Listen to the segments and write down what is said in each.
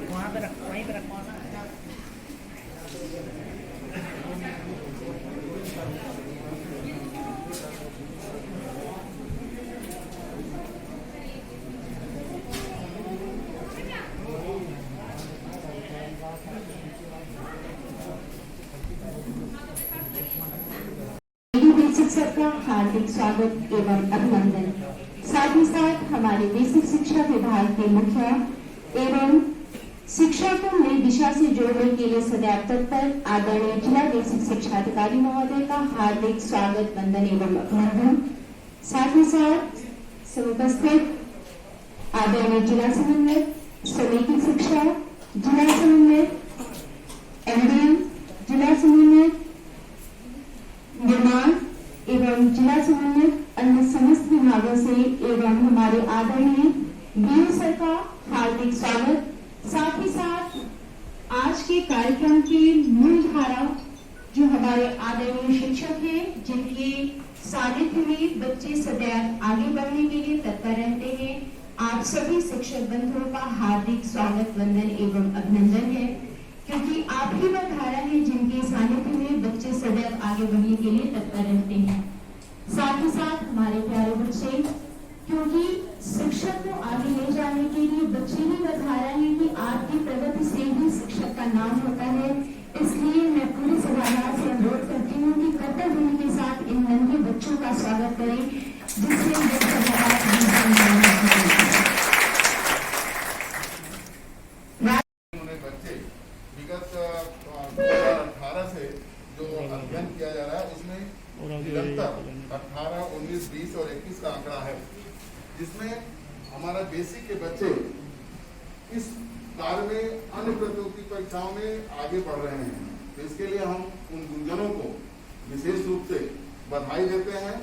वहाँ पे रख, वहीं पे रखवा ना। शिक्षक का हार्दिक स्वागत एवं अभिनंदन। साथ ही साथ हमारे बेसिक शिक्षा विभाग के मुखिया एवं शिक्षा को नई दिशा से जोड़ने के लिए सदैव तत्पर आदरणीय जिला बेसिक शिक्षा अधिकारी महोदय का हार्दिक स्वागत, वंदन एवं अभिनंदन। साथ ही साथ उपस्थित आदरणीय जिला समन्वयक, समेकित शिक्षा जिला समन्वयक, एमडीएम जिला समन्वयक, निर्माण एवं जिला समन्वयक, अन्य समस्त विभागों से एवं हमारे आदरणीय बीओ सर का हार्दिक स्वागत। साथ ही साथ आज के कार्यक्रम की मूल धारा जो हमारे आदरणीय शिक्षक हैं, जिनके सानिध्य में बच्चे सदैव आगे बढ़ने के लिए तत्पर रहते हैं, आप सभी शिक्षक बंधुओं का हार्दिक स्वागत, वंदन एवं अभिनंदन है, क्योंकि आप ही वह धारा है जिनके सानिध्य में बच्चे सदैव आगे बढ़ने के लिए तत्पर रहते हैं। साथ ही साथ हमारे प्यारे बच्चे, क्योंकि शिक्षक को आगे ले जाने के लिए बच्चे ही वह धारा है कि आपकी प्रगति से ही शिक्षक का नाम होता है। इसलिए मैं पूरे सभागार से अनुरोध करती हूँ कि कर्तव्य भूमि के साथ इन नन्हे बच्चों का स्वागत करें, जिससे विगत 2018 से जो अध्ययन किया जा रहा है उसमें निरंतर 18, 19, 20 और 21 का आंकड़ा है, जिसमें हमारा बेसिक के बच्चे इस कार्य में अन्य प्रतियोगी परीक्षाओं में आगे बढ़ रहे हैं। तो इसके लिए हम उन गुंजनों को विशेष रूप से बधाई देते हैं,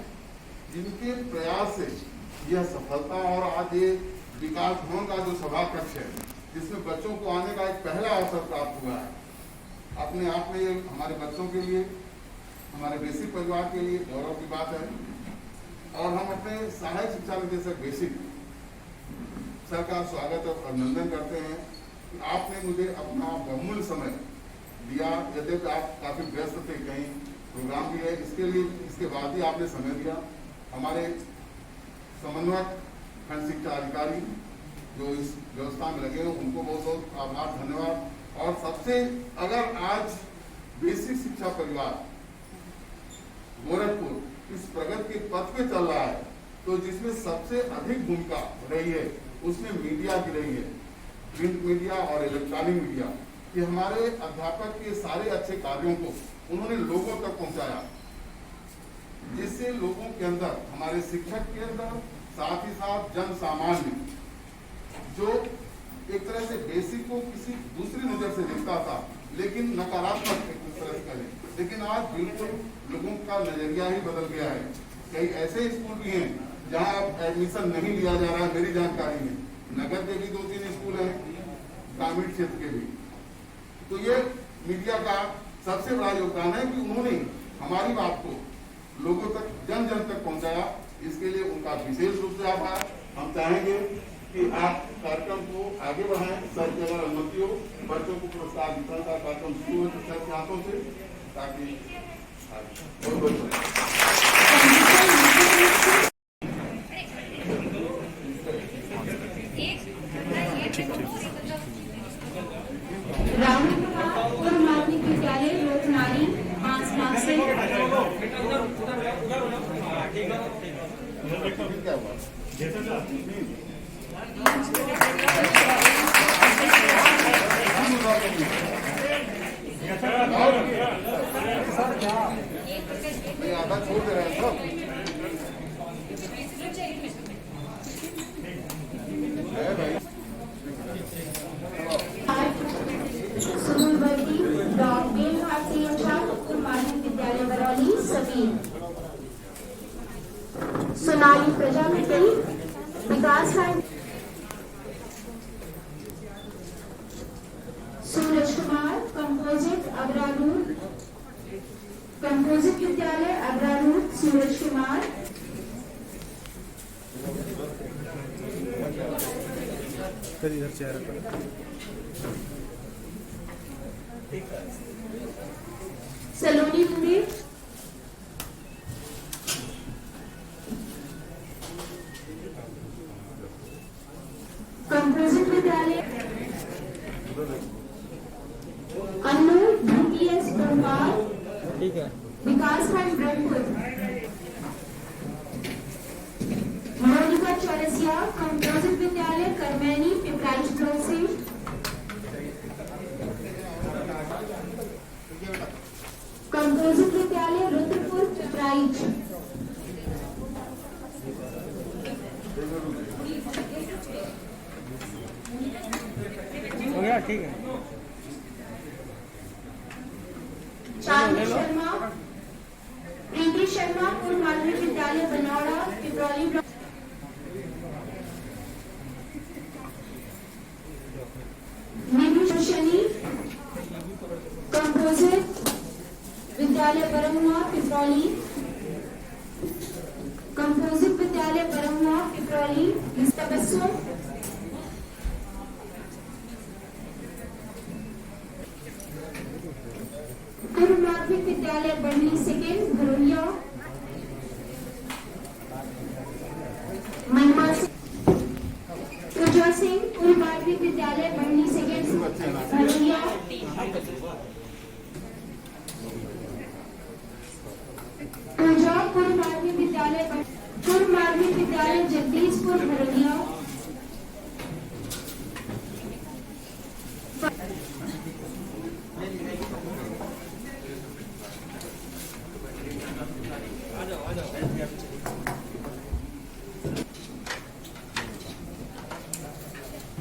जिनके प्रयास से यह सफलता और आज ये विकास भवन का जो सभा कक्ष है, जिसमें बच्चों को आने का एक पहला अवसर प्राप्त हुआ है, अपने आप में ये हमारे बच्चों के लिए, हमारे बेसिक परिवार के लिए गौरव की बात है। और हम अपने सहायक शिक्षा निदेशक बेसिक सर का स्वागत और अभिनंदन करते हैं कि आपने मुझे अपना बहुमूल्य समय दिया। यद्यपि आप काफी व्यस्त थे, कहीं प्रोग्राम भी है, इसके लिए इसके बाद ही आपने समय दिया। हमारे समन्वयक खंड शिक्षा अधिकारी जो इस व्यवस्था में लगे हैं, उनको बहुत बहुत आभार, धन्यवाद। और सबसे, अगर आज बेसिक शिक्षा परिवार गोरखपुर इस प्रगति के पथ पे चल रहा है, तो जिसमें सबसे अधिक भूमिका रही है उसमें मीडिया की रही है, प्रिंट मीडिया और इलेक्ट्रॉनिक मीडिया। कि हमारे अध्यापक के सारे अच्छे कार्यों को उन्होंने लोगों तक पहुंचाया, जिससे लोगों के अंदर, हमारे शिक्षक के अंदर, साथ ही साथ जन सामान्य जो एक तरह से बेसिक को किसी दूसरी नजर से देखता था, लेकिन नकारात्मक एक तरह से करें, लेकिन आज बिल्कुल लोगों का नजरिया ही बदल गया है। कई ऐसे स्कूल भी हैं जहां अब एडमिशन नहीं लिया जा रहा है। मेरी जानकारी में नगर के भी 2-3 स्कूल हैं, ग्रामीण क्षेत्र के भी। तो ये मीडिया का सबसे बड़ा योगदान है कि उन्होंने हमारी बात को लोगों तक, जन जन तक पहुंचाया। इसके लिए उनका विशेष रूप से आभार। हम चाहेंगे कि आप कार्यक्रम को आगे बढ़ाएं। सर की अगर अनुमति हो, बच्चों को पुरस्कार वितरण का कार्यक्रम शुरू हो सर के हाथों से, ताकि माध्यमिक विद्यालय रोकनारी 5 मार्च से क्या हुआ? आधा छोड़ दे रहे हैं सब। सुमनवर्ती डॉक्टर भारतीय छात्र माध्यमिक विद्यालय बरौली सभी, सोनाली प्रजापति विकास खंड, सूरज कुमार कंपोजिट अग्रारूढ़, कंपोजिट विद्यालय अग्रारूढ़ फिर इधर चेहरे पर सलोनी दुबे, कंपोजिट विद्यालय अन्नू यूपीएस भोपाल, ठीक है। विकास खंड ब्रह्मपुर, मोनिका चौरसिया, कंपोजिट विद्यालय करमैनी पिपराइच ब्लॉक से, कंपोजिट विद्यालय रुद्रपुर पिपराइच, हो गया, ठीक है। चांदी शर्मा, प्रीति शर्मा, पूर्व माध्यमिक विद्यालय बनौड़ा पिपरौली ब्लॉक, नीलू शनि, कंपोजिट विद्यालय परमुआ पिपरौली, कंपोजिट विद्यालय परमुआ पिपरौली, तबस्सुम, पूर्व माध्यमिक विद्यालय बढ़नी सेकेंड भरोलिया, महिमा सिंह, पूजा सिंह, पूर्व माध्यमिक विद्यालय बढ़नी सेकेंड भरोलिया, पूजा पूर्व माध्यमिक विद्यालय जगदीशपुर भरोलिया,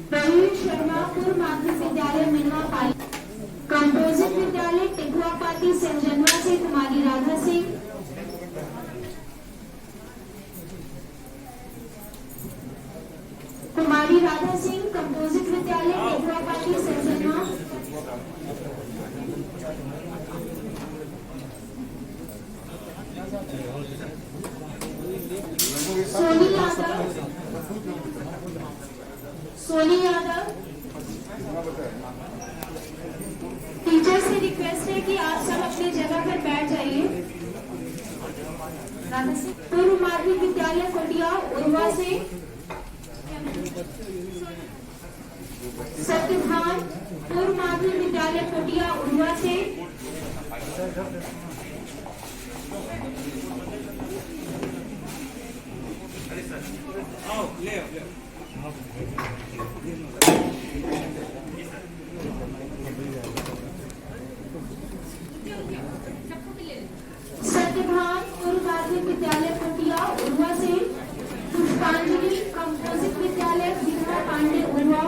प्रवीण शर्मा, पूर्व माध्यमिक विद्यालय मिनवा पाली, कंपोजिट विद्यालय टिकुआ पाती संजनवा से कुमारी राधा सिंह, कुमारी राधा सिंह, कंपोजिट विद्यालय टिकुआ पाती संजनवा, सोनी यादव, सोनी यादव, टीचर से रिक्वेस्ट है कि आप सब अपनी जगह पर बैठ जाइए। पूर्व माध्यमिक विद्यालय कोटिया उर्वा से सत्यभान, पूर्व माध्यमिक विद्यालय कोटिया उर्वा से सत्यभान, पूर्व माध्यमिक विद्यालय कोटिया उर्वा से पुष्पांजलि, कंपोजिट विद्यालय विधवा पांडे उर्वा,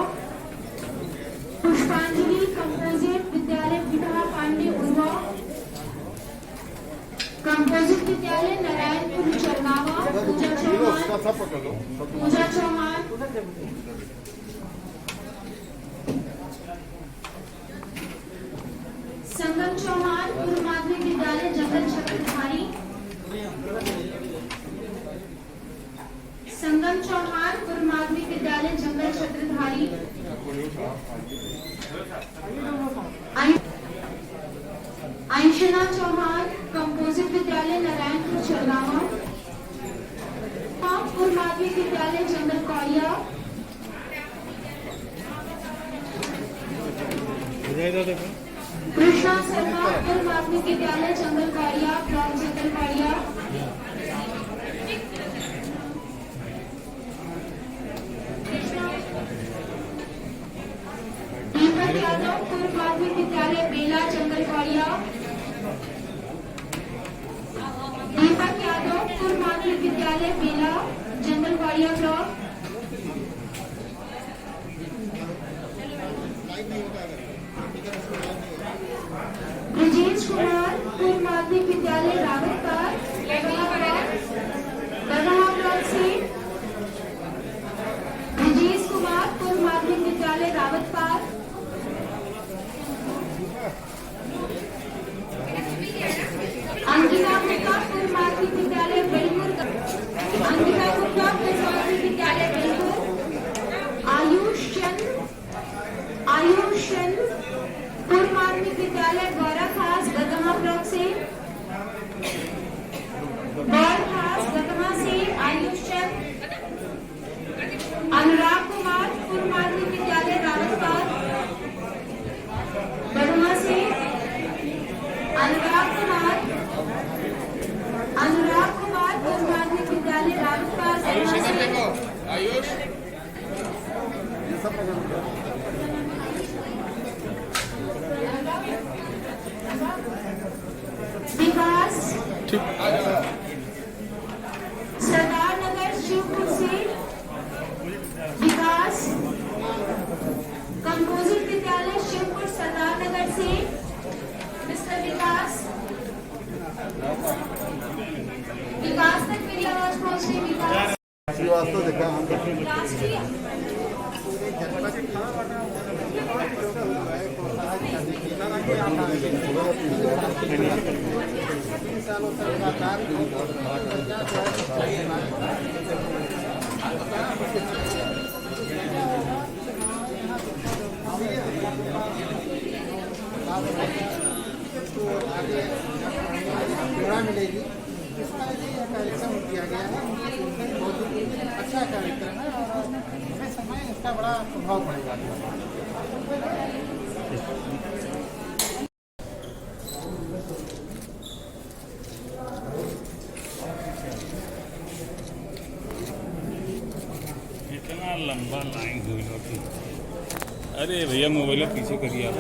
पुष्पांजलि, कंपोजिट विद्यालय विधवा पांडे उर्वा, कंपोजिट विद्यालय नारायणपुर चरनावा, पूजा चौहान, संगम चौहान, पूर्व माध्यमिक विद्यालय जंगल चक्रधारी, संगम चौहान, पूर्व माध्यमिक विद्यालय जंगल चक्रधारी, आयशना चौहान, कंपोजिट विद्यालय नारायणपुर चरनावा, पूर्व माध्यमिक विद्यालय जंगल कौड़िया, कृष्णा शर्मा, पूर्व माध्यमिक विद्यालय जंगल कौड़िया ब्लॉक जंगल कौड़िया, दीपक यादव, पूर्व माध्यमिक विद्यालय बेला जंगल कौड़िया, दीपक यादव, पूर्व माध्यमिक विद्यालय बेला जंगल कौड़िया ब्लॉक, ब्रजेश कुमार, पूर्व माध्यमिक विद्यालय रावतपार बरहा ब्लॉक से, ब्रजेश कुमार, पूर्व माध्यमिक विद्यालय रावतपार, अंकिता गुप्ता, पूर्व माध्यमिक विद्यालय बेलपुर, अंकिता गुप्ता, पूर्व माध्यमिक विद्यालय बेलपुर, आयुष चंद, गौरखास गतमा से आयुष चंद, अनुराग कुमार पूर्व माध्यमिक विद्यालय रावतपाल, बरुआ से अनुराग कुमार पूर्व माध्यमिक विद्यालय रावतपाल, आयुष विकास सरदार नगर शिवपुर से, विकास कंपोजिट विद्यालय शिवपुर सरदार नगर से मिस्टर विकास तक मेरी आवाज पहुंच रही। विकास श्रीवास्तव देखा राष्ट्रीय मिलेगी इसका यह कार्यक्रम किया गया है। बहुत ही अच्छा कार्यक्रम है और हमें समय इसका बड़ा प्रभाव पड़ेगा। इतना लंबा लाइन हुई होती। अरे भैया मोबाइल पीछे करिए आप।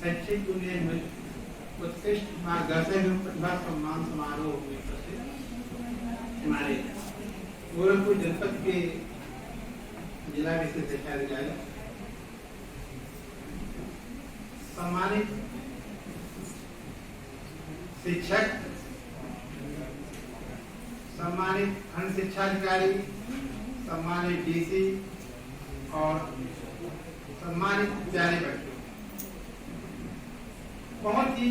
शैक्षिक दुनिया में उत्कृष्ट मार्गदर्शन एवं प्रतिभा सम्मान समारोह में उपस्थित हमारे गोरखपुर जनपद के जिला विशेष शिक्षा अधिकारी सम्मानित शिक्षक, सम्मानित खंड शिक्षा अधिकारी, सम्मानित डीसी और सम्मानित प्यारे बच्चों, बहुत ही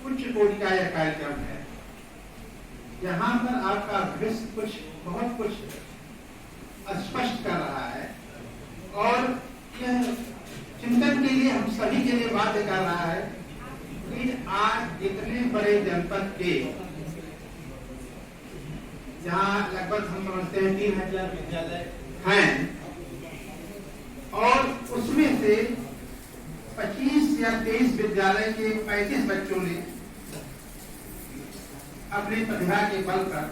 उच्च कोटि का यह कार्यक्रम है। यहाँ पर आपका भविष्य बहुत कुछ स्पष्ट कर रहा है और यह चिंतन के लिए हम सभी के लिए बाध्य कर रहा है कि आज इतने बड़े जनपद के जहाँ लगभग हम समझते हैं 3000 विद्यालय हैं और उसमें से 25 या 23 विद्यालय के 35 बच्चों ने अपनी प्रतिभा के बल पर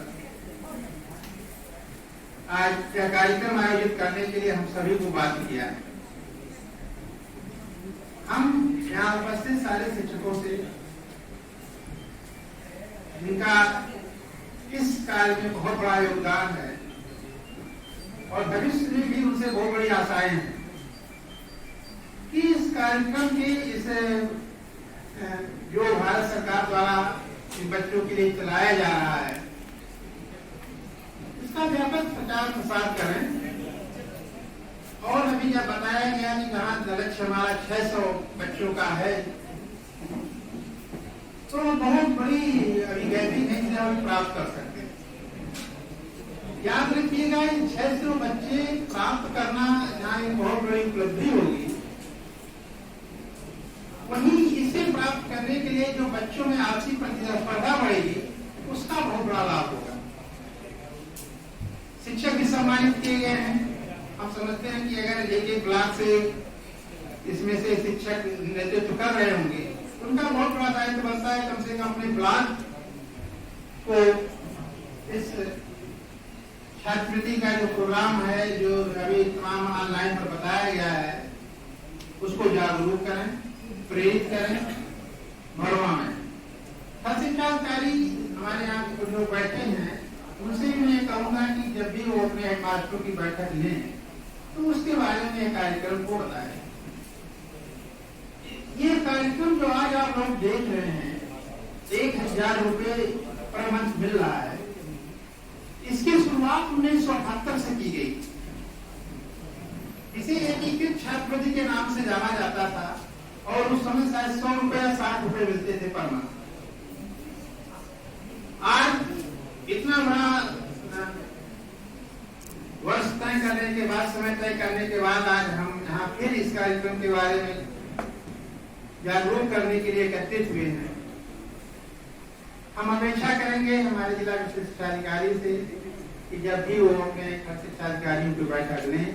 आज यह कार्यक्रम आयोजित करने के लिए हम सभी को बात किया है। हम यहाँ उपस्थित सारे शिक्षकों से जिनका इस कार्य में बहुत बड़ा योगदान है और भविष्य में भी उनसे बहुत बड़ी आशाएं हैं कि इस कार्यक्रम के इस जो भारत सरकार द्वारा इन बच्चों के लिए चलाया जा रहा है इसका व्यापक प्रचार प्रसार करें। और अभी जब बताया गया कि जहाँ लक्ष्य हमारा 600 बच्चों का है तो बहुत बड़ी अभी गैपी नहीं हम प्राप्त कर सकते। याद रखिएगा इन 600 बच्चे प्राप्त करना जहाँ एक बहुत बड़ी उपलब्धि होगी, वहीं इसे प्राप्त करने के लिए जो बच्चों में आपसी प्रतिस्पर्धा बढ़ेगी उसका बहुत बड़ा लाभ होगा। शिक्षक भी सम्मानित किए गए हैं। हम समझते हैं कि अगर एक ब्लॉक से इसमें से शिक्षक नेतृत्व कर रहे होंगे उनका बहुत बड़ा दायित्व बनता है कम से कम अपने ब्लॉक को इस छात्रवृत्ति का जो प्रोग्राम है जो अभी तमाम ऑनलाइन पर बताया गया है उसको जागरूक करें, प्रेरित करें। भरवा में हर शिक्षाधिकारी हमारे यहाँ कुछ लोग बैठे हैं उनसे भी मैं कहूँगा कि जब भी वो अपने हेडमास्टरों की बैठक लें तो उसके बारे में कार्यक्रम को बताएं। ये कार्यक्रम जो आज आप लोग देख रहे हैं 1000 रुपये पर मंथ मिल रहा है, इसकी शुरुआत 1978 से की गई। इसे एकीकृत छात्रवृत्ति के नाम से जाना जाता था और उस समय शायद 100 रुपए या 60 रुपए मिलते थे पर माह। आज इतना बड़ा वर्ष तय करने के बाद, समय तय करने के बाद आज हम यहाँ फिर इस कार्यक्रम के बारे में जागरूक करने के लिए एकत्रित हुए हैं। हम अपेक्षा करेंगे हमारे जिला शिक्षा अधिकारी से कि जब भी वो अपने शिक्षा अधिकारियों की बैठक लें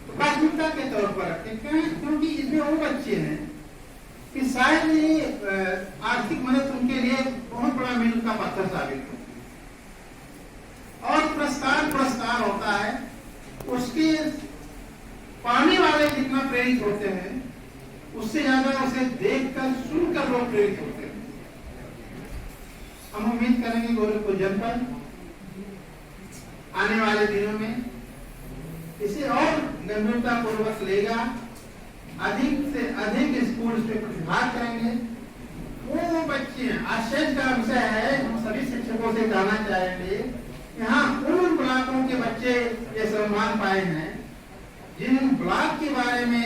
तो प्राथमिकता के तौर पर रखें, क्योंकि इसमें वो बच्चे हैं कि शायद ये आर्थिक मदद उनके लिए बहुत बड़ा मील का पत्थर साबित हो। और पुरस्कार होता है, उसके पाने वाले जितना प्रेरित होते हैं उससे ज्यादा उसे देखकर सुनकर लोग प्रेरित होते हैं। हम उम्मीद करेंगे गोरखपुर जनपद आने वाले दिनों में इसे और गंभीरता पूर्वक लेगा, अधिक से अधिक स्कूल पे प्रतिभाग करेंगे। वो बच्चे आश्चर्य का विषय है, हम सभी शिक्षकों से कहना चाहेंगे यहाँ उन ब्लॉकों के बच्चे ये सम्मान पाए हैं जिन ब्लॉक के बारे में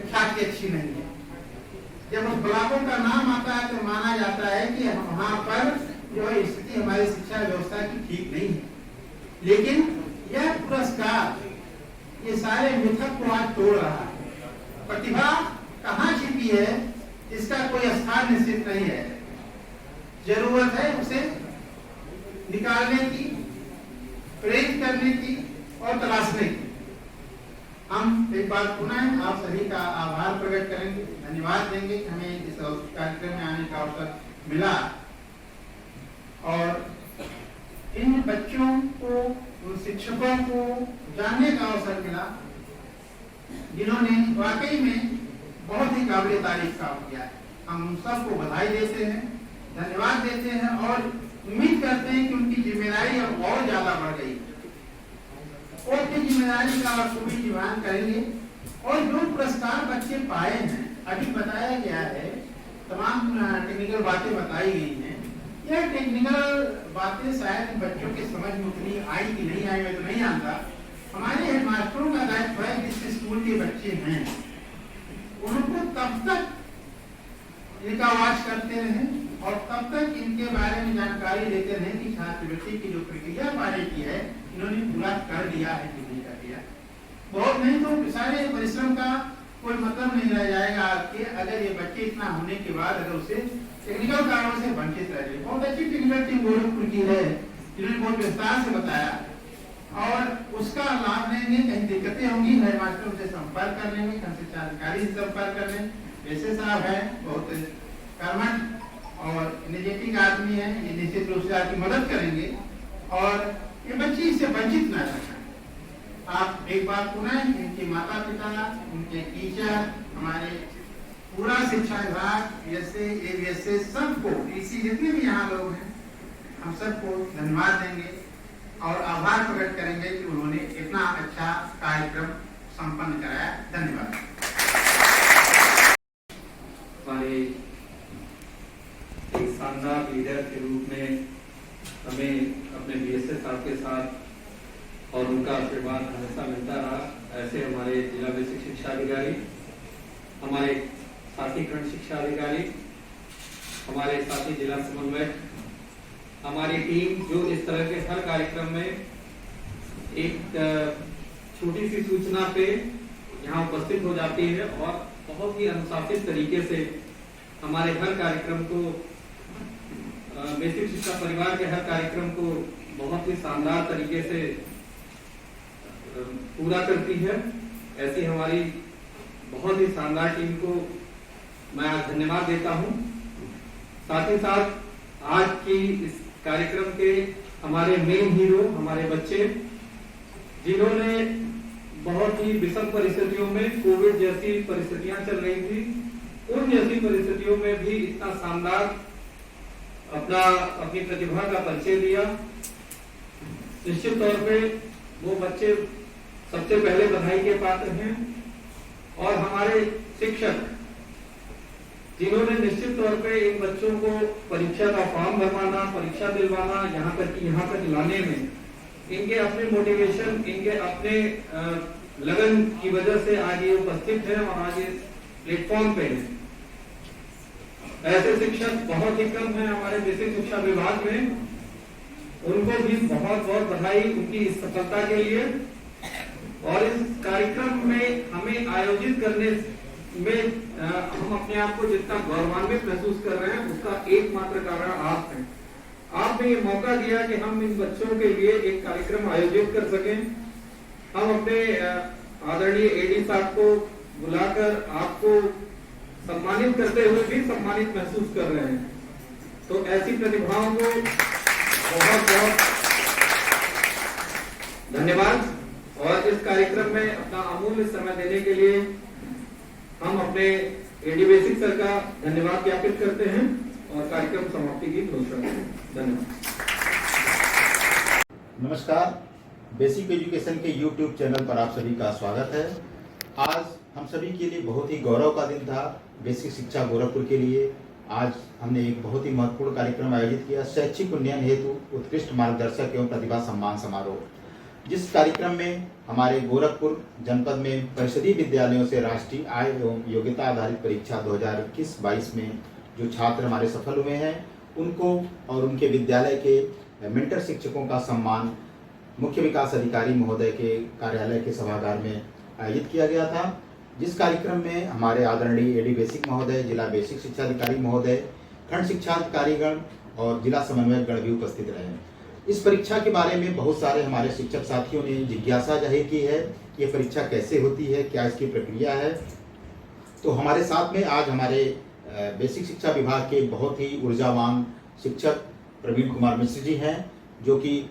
ख्याति अच्छी नहीं है। जब उस ब्लॉकों का नाम आता है तो माना जाता है कि वहां पर जो स्थिति हमारी शिक्षा व्यवस्था की ठीक नहीं है। लेकिन यह पुरस्कार ये सारे मिथक को आज तोड़ रहा है। प्रतिभा कहाँ छिपी है इसका कोई स्थान निश्चित नहीं है, जरूरत है उसे निकालने की, प्रेरित करने की और तलाशने की। हम एक बार पुनः आप सभी का आभार प्रकट करेंगे, धन्यवाद देंगे कि हमें इस कार्यक्रम में आने का अवसर मिला और इन बच्चों को, उन शिक्षकों को जानने का अवसर मिला जिन्होंने वाकई में बहुत ही काबिल तारीफ काम किया है। हम उन सबको बधाई देते हैं, धन्यवाद देते हैं और उम्मीद करते हैं कि उनकी जिम्मेदारी अब और ज्यादा बढ़ गई और अपनी जिम्मेदारी का खूबी निभान करेंगे। और जो पुरस्कार बच्चे पाए हैं, अभी बताया गया है, तमाम टेक्निकल बातें बताई गई हैं। यह टेक्निकल बातें शायद बच्चों के समझ में उतनी आई कि नहीं आई, मैं तो नहीं जानता। हमारे हेडमास्टरों का दायित्व है जिस स्कूल के बच्चे हैं उनको तब तक इनका वाच करते रहें और तब तक इनके बारे में जानकारी लेते रहें कि छात्रवृत्ति की जो प्रक्रिया पाने की है इन्होंने पूरा कर दिया है कि नहीं कर दिया। बहुत नहीं तो सारे परिश्रम का कोई मतलब नहीं रह जाएगा कि अगर ये बच्चे इतना होने के बाद अगर उसे टेक्निकल कारणों से वंचित रह गए। बहुत अच्छी टेक्निकल टीम गोरखपुर की है जिन्होंने बहुत विस्तार से बताया और उसका लाभ लेंगे। कहीं दिक्कतें होंगी हेडमास्टरों से संपर्क कर लेंगे, शिक्षा अधिकारी से संपर्क कर लें। वैसे साहब है बहुत कर्मठ और एनर्जेटिक आदमी है, ये निश्चित रूप से आपकी मदद करेंगे और ये बच्चे इससे वंचित न रखें। आप एक बार पुनः इनके माता पिता, उनके टीचर, हमारे पूरा शिक्षा विभाग ऐसे सबको, इसी जितने भी यहाँ लोग हैं, हम सबको धन्यवाद देंगे और आभार प्रकट करेंगे कि उन्होंने इतना अच्छा कार्यक्रम संपन्न कराया। धन्यवाद। हमारे एक शानदार लीडर के रूप में हमें अपने बीएसएस साहब के साथ और उनका आशीर्वाद हमेशा मिलता रहा। ऐसे हमारे जिला बेसिक शिक्षा अधिकारी, हमारे साथी खंड शिक्षा अधिकारी, हमारे साथी जिला समन्वयक, हमारी टीम जो इस तरह के हर कार्यक्रम में एक छोटी सी सूचना पे यहाँ उपस्थित हो जाती है और बहुत ही अनुशासित तरीके से हमारे हर कार्यक्रम को, बेसिक शिक्षा परिवार के हर कार्यक्रम को बहुत ही शानदार तरीके से पूरा करती है। ऐसी हमारी बहुत ही शानदार टीम को मैं आज धन्यवाद देता हूँ। साथ ही साथ आज की इस कार्यक्रम के हमारे मेन हीरो, हमारे बच्चे, जिन्होंने बहुत ही विषम परिस्थितियों में, कोविड जैसी परिस्थितियां चल रही थी, उन जैसी परिस्थितियों में भी इतना शानदार अपनी प्रतिभा का परिचय दिया। निश्चित तौर पे वो बच्चे सबसे पहले बधाई के पात्र हैं और हमारे शिक्षक जिन्होंने निश्चित तौर पे इन बच्चों को परीक्षा का फॉर्म भरवाना, परीक्षा दिलवाना, यहाँ तक लाने में इनके अपने मोटिवेशन, इनके अपने लगन की वजह से आज ये उपस्थित है और आज इस प्लेटफॉर्म पे है। ऐसे शिक्षक बहुत ही कम है हमारे बेसिक शिक्षा विभाग में। उनको भी बहुत बहुत बधाई उनकी इस सफलता के लिए। और इस कार्यक्रम में हमें आयोजित करने में हम अपने आप को जितना गौरवान्वित महसूस कर रहे हैं उसका एकमात्र कारण आप हैं। आपने ये मौका दिया कि हम इन बच्चों के लिए एक कार्यक्रम आयोजित कर सकें। हम अपने आदरणीय एडी साहब को बुलाकर आपको सम्मानित करते हुए भी सम्मानित महसूस कर रहे हैं। तो ऐसी प्रतिभाओं को बहुत बहुत धन्यवाद। और इस कार्यक्रम में अपना अमूल्य समय देने के लिए हम अपने एडी बेसिक सर का धन्यवाद ज्ञापित करते हैं और कार्यक्रम समाप्ति की घोषणा करते हैं। धन्यवाद। नमस्कार, बेसिक एजुकेशन के YouTube चैनल पर आप सभी का स्वागत है। आज हम सभी के लिए बहुत ही गौरव का दिन था। बेसिक शिक्षा गोरखपुर के लिए आज हमने एक बहुत ही महत्वपूर्ण कार्यक्रम आयोजित किया, शैक्षिक उन्नयन हेतु उत्कृष्ट मार्गदर्शक एवं प्रतिभा सम्मान समारोह, जिस कार्यक्रम में हमारे गोरखपुर जनपद में परिषदीय विद्यालयों से राष्ट्रीय आय एवं योग्यता आधारित परीक्षा 2021-22 में जो छात्र हमारे सफल हुए हैं उनको और उनके विद्यालय के मेंटर शिक्षकों का सम्मान मुख्य विकास अधिकारी महोदय के कार्यालय के सभागार में आयोजित किया गया था। जिस कार्यक्रम में हमारे आदरणीय एडी बेसिक महोदय, जिला बेसिक शिक्षा अधिकारी महोदय, खंड शिक्षा अधिकारीगण और जिला समन्वयक गण भी उपस्थित रहे। इस परीक्षा के बारे में बहुत सारे हमारे शिक्षक साथियों ने जिज्ञासा जाहिर की है कि ये परीक्षा कैसे होती है, क्या इसकी प्रक्रिया है। तो हमारे साथ में आज हमारे बेसिक शिक्षा विभाग के बहुत ही ऊर्जावान शिक्षक प्रवीण कुमार मिश्र जी हैं, जो कि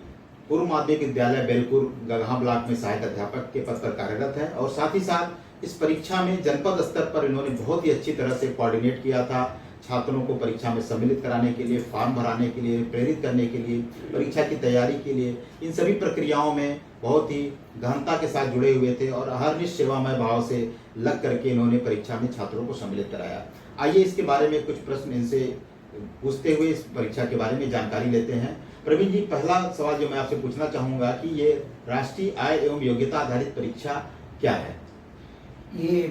पूर्व माध्यमिक विद्यालय बेलपुर गगहा ब्लॉक में सहायक अध्यापक के पद पर कार्यरत है। और साथ ही साथ इस परीक्षा में जनपद स्तर पर इन्होंने बहुत ही अच्छी तरह से कोऑर्डिनेट किया था, छात्रों को परीक्षा में सम्मिलित कराने के लिए, फॉर्म भराने के लिए, प्रेरित करने के लिए, परीक्षा की तैयारी के लिए, इन सभी प्रक्रियाओं में बहुत ही गहनता के साथ जुड़े हुए थे और अहर्निश सेवामय भाव से लग करके इन्होंने परीक्षा में छात्रों को सम्मिलित कराया। आइए इसके बारे में कुछ प्रश्न इनसे पूछते हुए इस परीक्षा के बारे में जानकारी लेते हैं। प्रवीण जी, पहला सवाल जो मैं आपसे पूछना चाहूँगा कि ये राष्ट्रीय आय एवं योग्यता आधारित परीक्षा क्या है? ये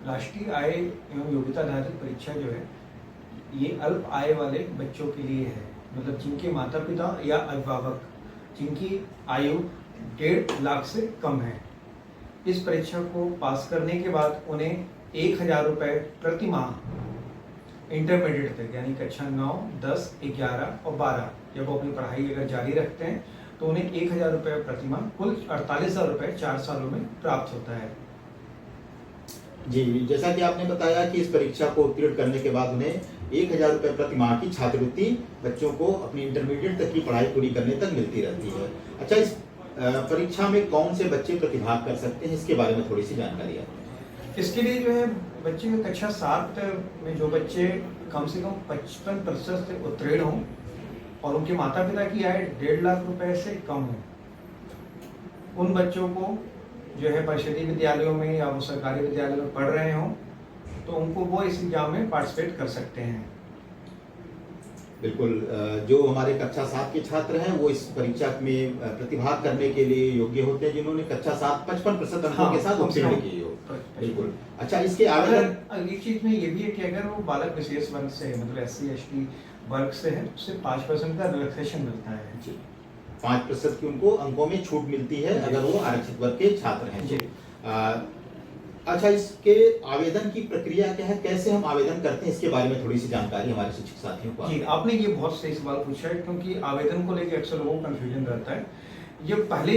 राष्ट्रीय आय एवं योग्यता आधारित परीक्षा जो है ये अल्प आय वाले बच्चों के लिए है, मतलब जिनके माता पिता या अभिभावक जिनकी आयु 1.5 लाख से कम है। इस परीक्षा को पास करने के बाद उन्हें 1000 रुपये प्रति माह इंटरमीडिएट तक यानी कक्षा 9, 10, 11 और 12 जब वो अपनी पढ़ाई अगर जारी रखते हैं तो उन्हें 1000 रुपये प्रति माह कुल 48,000 रुपये 4 सालों में प्राप्त होता है। जी, जैसा कि आपने बताया कि इस परीक्षा को उत्तीर्ण करने के बाद उन्हें 1000 रुपये प्रति माह की छात्रवृत्ति बच्चों को अपनी इंटरमीडिएट तक की पढ़ाई पूरी करने तक मिलती रहती है। अच्छा, इस परीक्षा में कौन से बच्चे प्रतिभाग कर सकते हैं, इसके बारे में थोड़ी सी जानकारी है। इसके लिए जो है बच्चे में कक्षा 7 में जो बच्चे कम से कम 55% से उत्तीर्ण हों और उनके माता पिता की आय 1.5 लाख रुपए से कम हो, उन बच्चों को जो है परिषदीय विद्यालयों में या वो सरकारी विद्यालयों में पढ़ रहे हों तो उनको वो इस एग्जाम में पार्टिसिपेट कर सकते हैं। बिल्कुल, जो हमारे कक्षा 7 के छात्र हैं वो इस परीक्षा में प्रतिभाग करने के लिए योग्य होते हैं, जिन्होंने कक्षा 7 55% अंकों के साथ उत्तीर्ण किए हो। बिल्कुल। अच्छा, इसके आवेदन एक चीज में ये भी है कि अगर वो बालक विशेष वर्ग से है, मतलब SC ST वर्ग से है, उससे 5% का रिलैक्सेशन मिलता है। जी, 5% की उनको अंकों में छूट मिलती है अगर वो आरक्षित वर्ग के छात्र हैं। जी। अच्छा, इसके आवेदन की प्रक्रिया क्या है, कैसे हम आवेदन करते हैं, इसके बारे में थोड़ी सी जानकारी हमारे शिक्षक साथियों को। जी, आपने ये बहुत सही सवाल पूछा है, क्योंकि आवेदन को लेकर अक्सर लोगों को कंफ्यूजन रहता है। ये पहले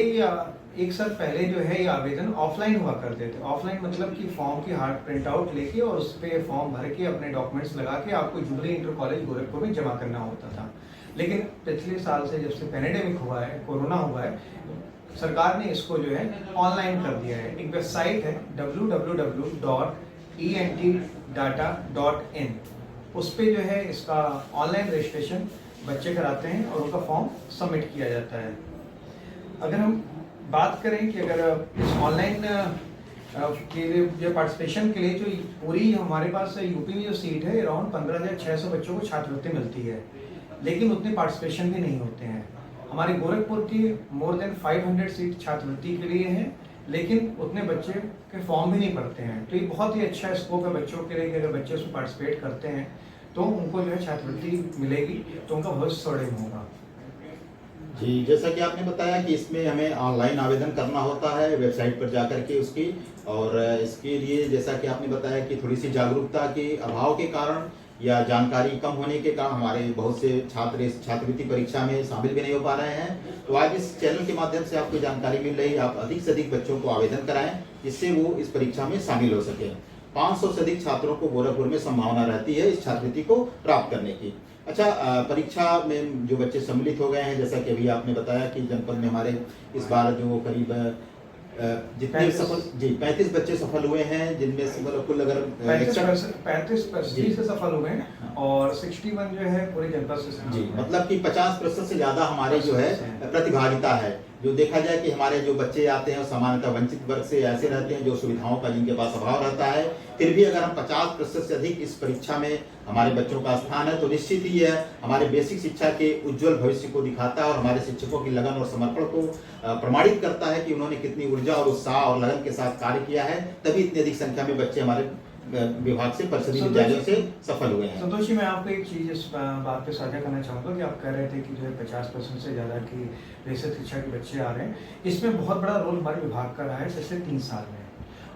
एक साल पहले जो है ये आवेदन ऑफलाइन हुआ करते थे। ऑफलाइन मतलब कि फॉर्म की हार्ड प्रिंट आउट लेके और उस पर फॉर्म भर के अपने डॉक्यूमेंट्स लगा के आपको जुबली इंटर कॉलेज गोरखपुर में जमा करना होता था। लेकिन पिछले साल से जब से पैंडेमिक हुआ है, कोरोना हुआ है, सरकार ने इसको जो है ऑनलाइन कर दिया है। एक वेबसाइट है www.entdata.in, उस पे जो है इसका ऑनलाइन रजिस्ट्रेशन बच्चे कराते हैं और उनका फॉर्म सबमिट किया जाता है। अगर हम बात करें कि अगर इस ऑनलाइन के लिए जो पार्टिसिपेशन के लिए जो पूरी हमारे पास यूपी में जो सीट है अराउंड 15,600 बच्चों को छात्रवृत्ति मिलती है, लेकिन उतने पार्टिसिपेशन भी नहीं होते हैं। हमारे गोरखपुर की मोर देन 500 सीट छात्रवृत्ति के लिए हैं, लेकिन उतने बच्चे के फॉर्म भी नहीं भरते हैं। तो ये बहुत ही अच्छा स्कोप है बच्चों के लिए कि अगर बच्चे उसमें पार्टिसिपेट करते हैं तो उनको जो है छात्रवृत्ति मिलेगी, तो उनका भविष्य स्वर्णिम होगा। जी, जैसा कि आपने बताया कि इसमें हमें ऑनलाइन आवेदन करना होता है वेबसाइट पर जाकर के उसकी, और इसके लिए जैसा कि आपने बताया कि थोड़ी सी जागरूकता के अभाव के कारण या जानकारी कम होने के कारण हमारे बहुत से छात्र इस छात्रवृत्ति परीक्षा में शामिल भी नहीं हो पा रहे हैं। तो आज इस चैनल के माध्यम से आपको जानकारी मिल रही है, आप अधिक से अधिक बच्चों को आवेदन कराएं जिससे वो इस परीक्षा में शामिल हो सके। 500 से अधिक छात्रों को गोरखपुर में संभावना रहती है इस छात्रवृत्ति को प्राप्त करने की। अच्छा, परीक्षा में जो बच्चे सम्मिलित हो गए हैं, जैसा कि अभी आपने बताया कि जनपद में हमारे इस बार जो करीब जितने सफल 35 बच्चे सफल हुए हैं, जिनमें से मतलब कुल अगर 35% से सफल हुए हैं और 61 जो है पूरे जनपद से। जी, मतलब कि 50% से ज्यादा हमारे जो है प्रतिभागिता है। जो देखा जाए कि हमारे जो बच्चे आते हैं सामान्यतः वंचित वर्ग से ऐसे रहते हैं जो सुविधाओं का जिनके पास अभाव रहता है, फिर भी अगर हम 50% से अधिक इस परीक्षा में हमारे बच्चों का स्थान है तो निश्चित ही यह हमारे बेसिक शिक्षा के उज्जवल भविष्य को दिखाता है और हमारे शिक्षकों की लगन और समर्पण को प्रमाणित करता है कि उन्होंने कितनी ऊर्जा और उत्साह और लगन के साथ कार्य किया है, तभी इतनी अधिक संख्या में बच्चे हमारे विभाग से परिषदीय विद्यालयों से सफल हुए हैं। संतोष जी, मैं आपको एक चीज इस बात पे साझा करना चाहूँगा कि आप कह रहे थे कि जो है 50% से ज़्यादा की बेसिक शिक्षा के बच्चे आ रहे हैं। इसमें बहुत बड़ा रोल हमारे विभाग का रहा है पिछले 3 साल में,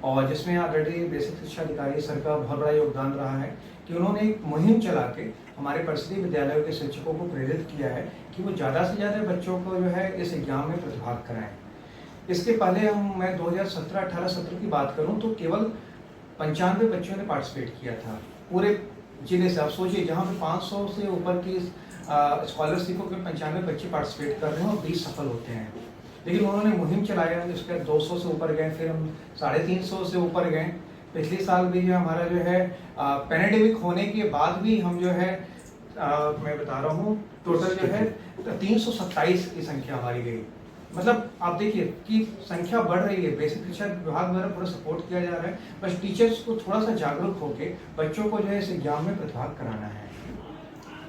और जिसमें ऑलरेडी बेसिक शिक्षा अधिकारी सर का बहुत बड़ा योगदान रहा है कि उन्होंने एक मुहिम चला के हमारे परिषदीय विद्यालयों के शिक्षकों को प्रेरित किया है कि वो ज़्यादा से ज़्यादा बच्चों को जो है इस एग्जाम में प्रतिभाग कराएं। इसके पहले मैं 2017-18 सत्र की बात करूं तो केवल 95 बच्चों ने पार्टिसिपेट किया था पूरे जिले से। आप सोचिए, जहां पे 500 से ऊपर की स्कॉलरशिपों के 95 बच्चे पार्टिसिपेट कर रहे हैं और 20 सफल होते हैं। लेकिन उन्होंने मुहिम चलाया, जिसके 200 से ऊपर गए, फिर हम 350 से ऊपर गए। पिछले साल भी जो हमारा जो है पैंडेमिक होने के बाद भी हम जो है मैं बता रहा हूँ टोटल जो है 327 की संख्या हमारी गई। मतलब आप देखिए कि संख्या बढ़ रही है। बेसिक शिक्षा विभाग द्वारा पूरा सपोर्ट किया जा रहा है, बस टीचर्स को थोड़ा सा जागरूक होकर बच्चों को जो है इस एग्जाम में प्रतिभाग कराना है।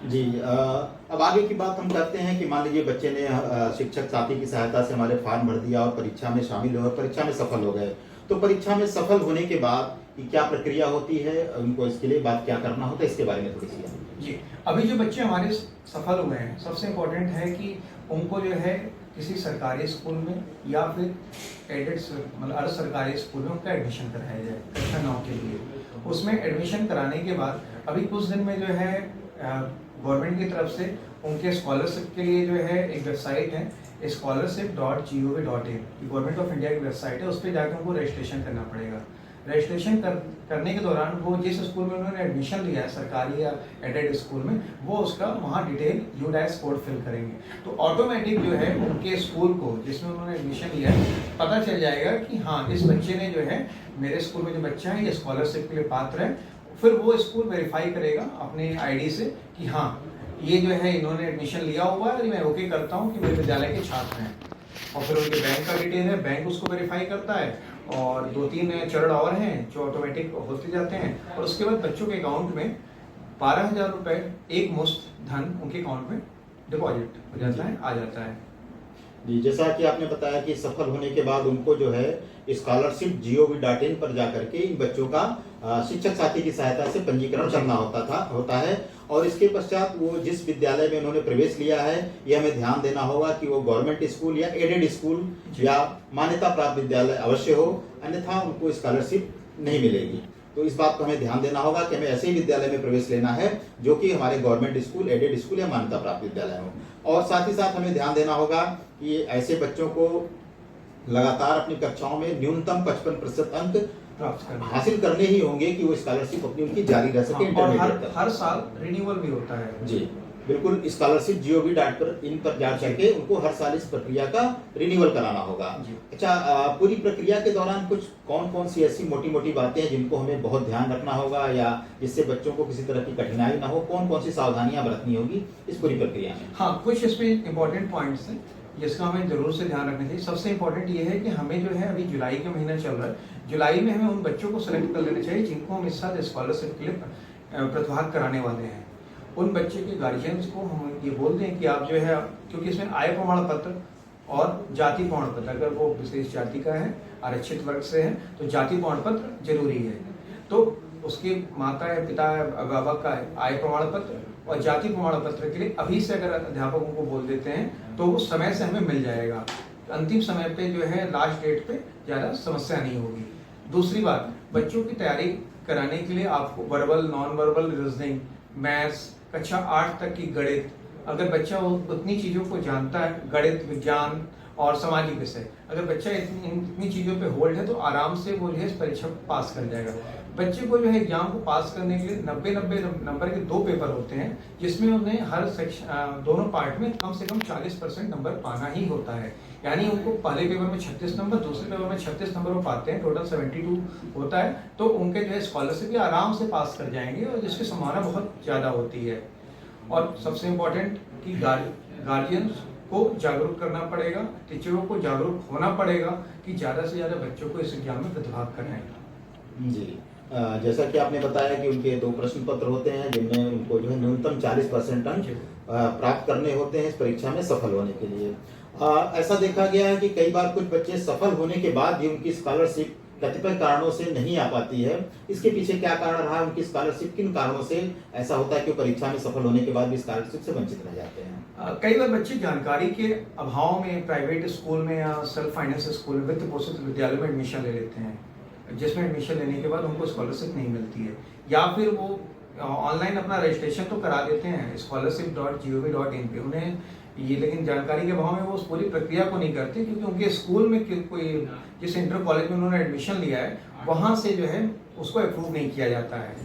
जी, अब आगे की बात हम करते हैं कि मान लीजिए बच्चे ने शिक्षक साथी की सहायता से हमारे फॉर्म भर दिया और परीक्षा में शामिल हुए और परीक्षा में सफल हो गए, तो परीक्षा में सफल होने के बाद की क्या प्रक्रिया होती है, उनको इसके लिए बात क्या करना होता है, इसके बारे में थोड़ी सी जी। अभी जो बच्चे हमारे सफल हुए हैं, सबसे इम्पोर्टेंट है कि उनको जो है किसी सरकारी स्कूल में या फिर एडेड मतलब अर्ध सरकारी स्कूल में उनका एडमिशन कराया जाए कक्षा 9 के लिए। उसमें एडमिशन कराने के बाद अभी कुछ दिन में जो है गवर्नमेंट की तरफ से उनके स्कॉलरशिप के लिए जो है एक वेबसाइट है scholarship.gov.in, गवर्नमेंट ऑफ इंडिया की वेबसाइट है। उस पर जाकर उनको रजिस्ट्रेशन करना पड़ेगा। रजिस्ट्रेशन करने के दौरान वो जिस स्कूल में उन्होंने एडमिशन लिया है, सरकारी या एडेड स्कूल में, वो उसका वहाँ डिटेल यूडाइस कोड फिल करेंगे तो ऑटोमेटिक जो है उनके स्कूल को जिसमें उन्होंने एडमिशन लिया है पता चल जाएगा कि हाँ इस बच्चे ने जो है मेरे स्कूल में जो बच्चा है ये स्कॉलरशिप के लिए पात्र है। फिर वो स्कूल वेरीफाई करेगा अपने ID से कि हाँ ये जो है इन्होंने एडमिशन लिया हुआ है, मैं ओके करता हूँ कि मेरे विद्यालय के छात्र हैं। और फिर उनके बैंक का डिटेल है, बैंक उसको वेरीफाई करता है और 2-3 चरण और हैं जो ऑटोमेटिक होते जाते हैं। और उसके बाद बच्चों के अकाउंट में 12,000 रुपये एक मुश्त धन उनके अकाउंट में डिपॉजिट हो जाता है, आ जाता है। जी, जैसा कि आपने बताया कि सफल होने के बाद उनको जो है scholarship.gov.in पर जाकर के इन बच्चों का शिक्षक साथी की सहायता से पंजीकरण करना होता है और इसके पश्चात वो जिस विद्यालय में उन्होंने प्रवेश लिया है ये हमें ध्यान देना होगा कि वो गवर्नमेंट स्कूल या एडेड स्कूल या मान्यता प्राप्त विद्यालय अवश्य हो, अन्यथा उनको स्कॉलरशिप नहीं मिलेगी। तो इस बात को हमें ध्यान देना होगा कि हमें ऐसे ही विद्यालय में प्रवेश लेना है जो कि हमारे गवर्नमेंट स्कूल, एडेड स्कूल या मान्यता प्राप्त विद्यालय हो। और साथ ही साथ हमें ध्यान देना होगा कि ऐसे बच्चों को लगातार अपनी कक्षाओं में न्यूनतम 55% अंक हासिल करने ही होंगे कि वो स्कॉलरशिप अपनी उनकी जारी रह सके। और हर साल रिन्यूअल भी होता है। जी बिल्कुल, scholarship.gov.in पर जा करके उनको हर साल इस प्रक्रिया का रिन्यूअल कराना होगा। अच्छा, पूरी प्रक्रिया के दौरान कुछ कौन कौन सी ऐसी मोटी मोटी बातें हैं जिनको हमें बहुत ध्यान रखना होगा या जिससे बच्चों को किसी तरह की कठिनाई ना हो, कौन कौन सी सावधानियां बरतनी होगी इस पूरी प्रक्रिया में? हाँ, कुछ इसमें इम्पोर्टेंट पॉइंट्स हैं जिसका हमें जरूर से ध्यान रखना चाहिए। सबसे इम्पोर्टेंट ये है कि हमें जो है अभी जुलाई का महीना चल रहा है, जुलाई में हमें उन बच्चों को सेलेक्ट कर लेना चाहिए जिनको हम इस साल स्कॉलरशिप के लिए प्रतिभाग कराने वाले हैं। उन बच्चे के गार्जियंस को हम ये बोल दें कि आप जो है, क्योंकि इसमें आय प्रमाण पत्र और जाति प्रमाण पत्र, अगर वो विशेष जाति का है, आरक्षित वर्ग से है तो जाति प्रमाण पत्र जरूरी है। तो उसकी माता या पिता या अभिभावक का आय प्रमाण पत्र और जाति प्रमाण पत्र के लिए अभी से अगर अध्यापकों को बोल देते हैं तो वो समय से हमें मिल जाएगा। अंतिम समय पे जो है लास्ट डेट पे ज़्यादा समस्या नहीं होगी। दूसरी बात, बच्चों की तैयारी कराने के लिए आपको verbal, non verbal reasoning, maths, कक्षा 8 तक की गणित, अगर बच्चा उतनी चीज़ों को जानता है, गणित, विज्ञान और सामाजिक विषय, अगर बच्चा इतनी चीज़ों पे होल्ड है तो आराम से वो जो है इस परीक्षा को पास कर जाएगा। बच्चे को जो है एग्जाम को पास करने के लिए 90 नंबर के 2 पेपर होते हैं, जिसमें उन्हें हर सेक्शन दोनों पार्ट में कम से कम 40% नंबर पाना ही होता है। यानी उनको पहले पेपर में 36 नंबर, दूसरे पेपर में 36 नंबर वो पाते हैं, टोटल 72 होता है। तो उनके जो है स्कॉलरशिप भी आराम से पास कर जाएंगे और जिसकी संभावना बहुत ज़्यादा होती है। और सबसे इम्पोर्टेंट कि गार्जियंस को जागरूक करना पड़ेगा, टीचरों को जागरूक होना पड़ेगा कि ज़्यादा से ज़्यादा बच्चों को इस एग्जाम में प्रतिभाग कराएं। जी, जैसा कि आपने बताया कि उनके 2 प्रश्न पत्र होते हैं जिनमें उनको जो है न्यूनतम 40% अंक प्राप्त करने होते हैं इस परीक्षा में सफल होने के लिए। ऐसा देखा गया है कि कई बार कुछ बच्चे सफल होने के बाद भी उनकी स्कॉलरशिप कतिपय कारणों से नहीं आ पाती है। इसके पीछे क्या कारण रहा, उनकी स्कॉलरशिप किन कारणों से ऐसा होता है कि परीक्षा में सफल होने के बाद भी स्कॉलरशिप से वंचित रह जाते हैं? कई बार बच्चे जानकारी के अभाव में प्राइवेट स्कूल में या सेल्फ फाइनेंस स्कूल में, वित्त पोषित विद्यालय में एडमिशन ले लेते हैं, जिसमें एडमिशन लेने के बाद उनको स्कॉलरशिप नहीं मिलती है, या फिर वो ऑनलाइन अपना रजिस्ट्रेशन तो करा देते हैं scholarship.gov.in पे उन्हें ये, लेकिन जानकारी के अभाव में वो उस पूरी प्रक्रिया को नहीं करते, क्योंकि उनके स्कूल में कोई जिस इंटर कॉलेज में उन्होंने एडमिशन लिया है वहाँ से जो है उसको अप्रूव नहीं किया जाता है।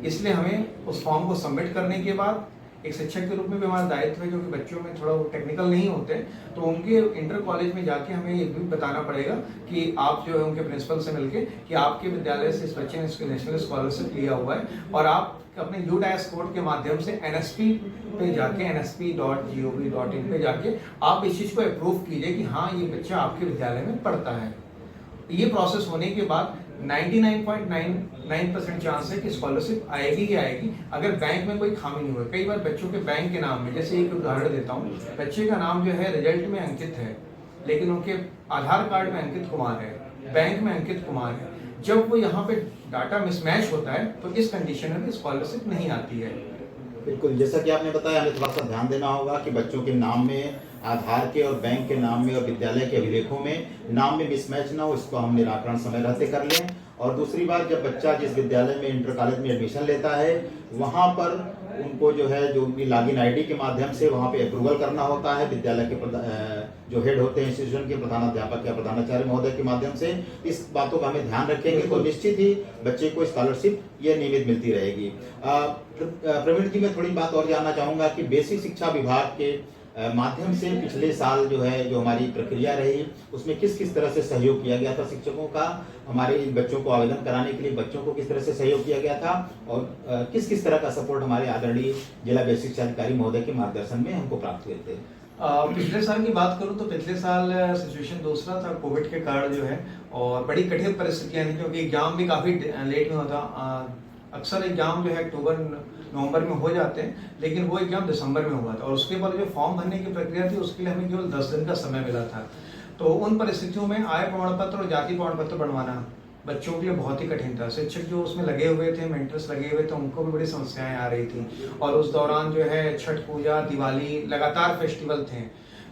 इसलिए हमें उस फॉर्म को सबमिट करने के बाद एक शिक्षक के रूप में भी हमारा दायित्व है, क्योंकि बच्चों में थोड़ा वो टेक्निकल नहीं होते, तो उनके इंटर कॉलेज में जाके हमें ये भी बताना पड़ेगा कि आप जो है उनके प्रिंसिपल से मिलके कि आपके विद्यालय से इस बच्चे ने नेशनल स्कॉलरशिप लिया हुआ है और आप अपने यूडाइस कोड के माध्यम से NSP पे जाके nsp.gov.in पे जाके आप इस चीज़ को अप्रूव कीजिए कि हाँ ये बच्चा आपके विद्यालय में पढ़ता है। ये प्रोसेस होने के बाद 99.99% चांस है कि स्कॉलरशिप आएगी ही आएगी, अगर बैंक में कोई खामी नहीं हुई। कई बार बच्चों के बैंक के नाम में, जैसे एक उदाहरण देता हूँ, बच्चे का नाम जो है रिजल्ट में अंकित है लेकिन उनके आधार कार्ड में अंकित कुमार है, बैंक में अंकित कुमार है। जब वो यहाँ पे डाटा मिसमैच होता है तो इस कंडीशन में स्कॉलरशिप नहीं आती है। बिल्कुल, जैसा कि आपने बताया, हमें थोड़ा सा ध्यान देना होगा कि बच्चों के नाम में, आधार के और बैंक के नाम में और विद्यालय के अभिलेखों में नाम में मिसमैच ना हो, इसको हम निराकरण समय रहते कर लें। और दूसरी बात, जब बच्चा जिस विद्यालय में इंटर कॉलेज में एडमिशन लेता है वहाँ पर उनको जो है जो भी लॉगिन आईडी के माध्यम से वहाँ पे अप्रूवल करना होता है विद्यालय के जो हेड होते हैं इंस्टीट्यूशन के, प्रधानाध्यापक या प्रधानाचार्य महोदय के माध्यम से। इस बातों का हमें ध्यान रखेंगे तो निश्चित ही बच्चे को स्कॉलरशिप ये नियमित मिलती रहेगी। प्रवीण जी, मैं थोड़ी बात और जानना चाहूँगा कि बेसिक शिक्षा विभाग के माध्यम से पिछले साल जो है जो हमारी प्रक्रिया रही उसमें किस किस तरह से सहयोग किया गया था शिक्षकों का, हमारे इन बच्चों को आवेदन कराने के लिए बच्चों को किस तरह से सहयोग किया गया था और किस किस तरह का सपोर्ट हमारे आदरणीय जिला बेसिक शिक्षा अधिकारी महोदय के मार्गदर्शन में हमको प्राप्त हुए थे? पिछले साल की बात करूं तो पिछले साल सिचुएशन दूसरा था, कोविड के कारण जो है, और बड़ी कठिन परिस्थितियां थी क्योंकि एग्जाम भी काफ़ी लेट में होता। अक्सर एग्जाम जो है अक्टूबर नवंबर में हो जाते हैं, लेकिन वो एग्जाम दिसंबर में हुआ था और उसके बाद जो फॉर्म भरने की प्रक्रिया थी उसके लिए हमें केवल 10 दिन का समय मिला था। तो उन परिस्थितियों में आय प्रमाण पत्र और जाति प्रमाण पत्र बनवाना बच्चों के लिए बहुत ही कठिन था। शिक्षक जो उसमें लगे हुए थे, मेंटर्स लगे हुए थे, उनको भी बड़ी समस्याएं आ रही थी और उस दौरान जो है छठ पूजा, दिवाली, लगातार फेस्टिवल थे,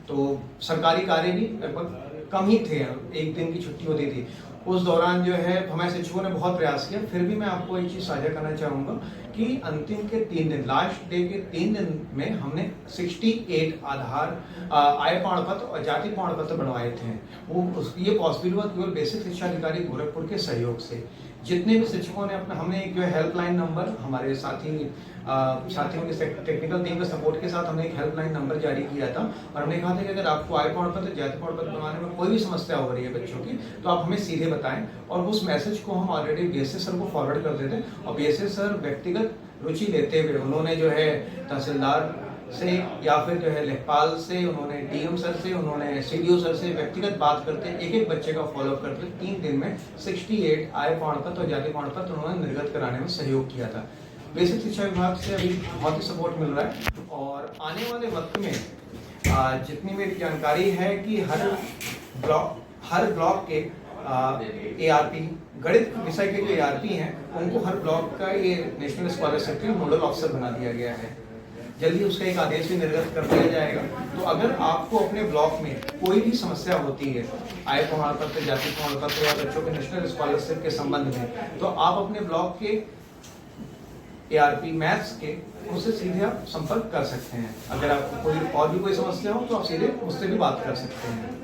तो सरकारी कार्य भी लगभग कम ही थे, 1 दिन की छुट्टी होती थी। उस दौरान जो है हमारे शिक्षकों ने बहुत प्रयास किया। फिर भी मैं आपको एक चीज़ साझा करना चाहूँगा कि अंतिम के 3 दिन, लास्ट डे के 3 दिन में हमने 68 आधार आय प्रमाण पत्र और जाति प्रमाण पत्र बनवाए थे। ये पॉसिबल हुआ केवल बेसिक शिक्षा अधिकारी गोरखपुर के सहयोग से। जितने भी शिक्षकों ने अपना, हमने एक जो है हेल्पलाइन नंबर, हमारे साथियों के टेक्निकल टीम के सपोर्ट के साथ हमने एक हेल्पलाइन नंबर जारी किया था और हमने कहा था कि अगर आपको आय प्रमाण पत्र, जाति प्रमाण पत्र बनवाने में कोई भी समस्या हो रही है बच्चों की तो आप हमें सीधे बताएं। और उस मैसेज को हम ऑलरेडी बीएसएस सर को फॉरवर्ड कर देते और बीएसएस सर व्यक्तिगत रुचि लेते हुए उन्होंने जो है तहसीलदार से या फिर जो है लेखपाल से, उन्होंने डीएम सर से, उन्होंने सीडीओ सर से व्यक्तिगत बात करते एक एक बच्चे का फॉलोअप करते 3 दिन में 68 आय प्रमाण पत्र और जाति प्रमाण पत्र उन्होंने निर्गत कराने में सहयोग किया था। बेसिक शिक्षा विभाग से अभी बहुत ही सपोर्ट मिल रहा है और आने वाले वक्त में जितनी मेरी जानकारी है कि हर ब्लॉक के ARP गणित विषय के जो ARP हैं उनको हर ब्लॉक का ये नेशनल स्कॉलरशिप के नोडल ऑफिसर बना दिया गया है। जल्दी उसका एक आदेश भी निर्गत कर दिया जाएगा। तो अगर आपको अपने ब्लॉक में कोई भी समस्या होती है आय प्रमाण पत्र, जाति प्रमाण पत्र या बच्चों के नेशनल स्कॉलरशिप के संबंध में, तो आप अपने ब्लॉक के ARP मैथ्स के उनसे सीधे आप संपर्क कर सकते हैं। अगर आपको कोई और भी कोई समस्या हो तो आप सीधे मुझसे भी बात कर सकते हैं।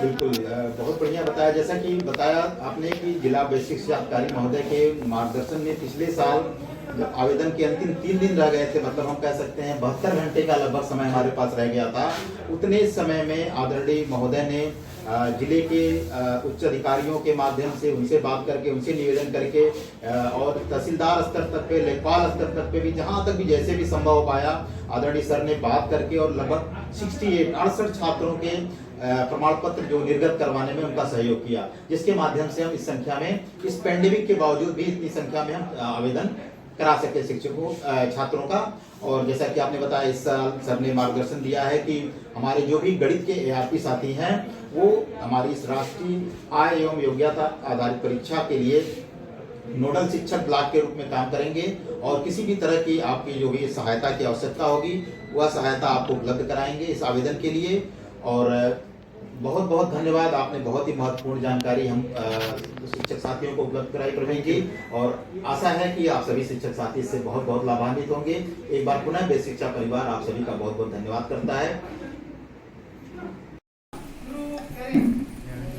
बिल्कुल, बहुत बढ़िया बताया। जैसा कि बताया आपने कि जिला बेसिक शिक्षा अधिकारी महोदय के मार्गदर्शन में पिछले साल जब आवेदन के अंतिम 3 दिन रह गए थे, मतलब हम कह सकते हैं 72 घंटे का लगभग समय हमारे पास रह गया था, उतने समय में आदरणीय महोदय ने जिले के उच्च अधिकारियों के माध्यम से उनसे बात करके, उनसे निवेदन करके और तहसीलदार स्तर तक पे, लेखपाल स्तर तक पे भी, जहां तक भी जैसे भी संभव हो पाया, आदरणीय सर ने बात करके और लगभग 68 छात्रों के प्रमाण पत्र जो निर्गत करवाने में उनका सहयोग किया, जिसके माध्यम से हम इस संख्या में, इस पेंडेमिक के बावजूद भी इतनी संख्या में हम आवेदन करा सके शिक्षकों छात्रों का। और जैसा कि आपने बताया, इस साल सर ने मार्गदर्शन दिया है कि हमारे जो भी गणित के ARP साथी हैं वो हमारी इस राष्ट्रीय आय एवं योग्यता आधारित परीक्षा के लिए नोडल शिक्षक ब्लॉक के रूप में काम करेंगे और किसी भी तरह की आपकी जो भी सहायता की आवश्यकता होगी वह सहायता आपको उपलब्ध कराएंगे इस आवेदन के लिए। और बहुत बहुत धन्यवाद, आपने बहुत ही महत्वपूर्ण जानकारी हम शिक्षक साथियों को उपलब्ध कराई प्रवीण जी, और आशा है कि आप सभी शिक्षक साथी इससे बहुत बहुत लाभान्वित होंगे। एक बार पुनः बेसिक शिक्षा परिवार आप सभी का बहुत बहुत धन्यवाद करता है।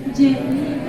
जय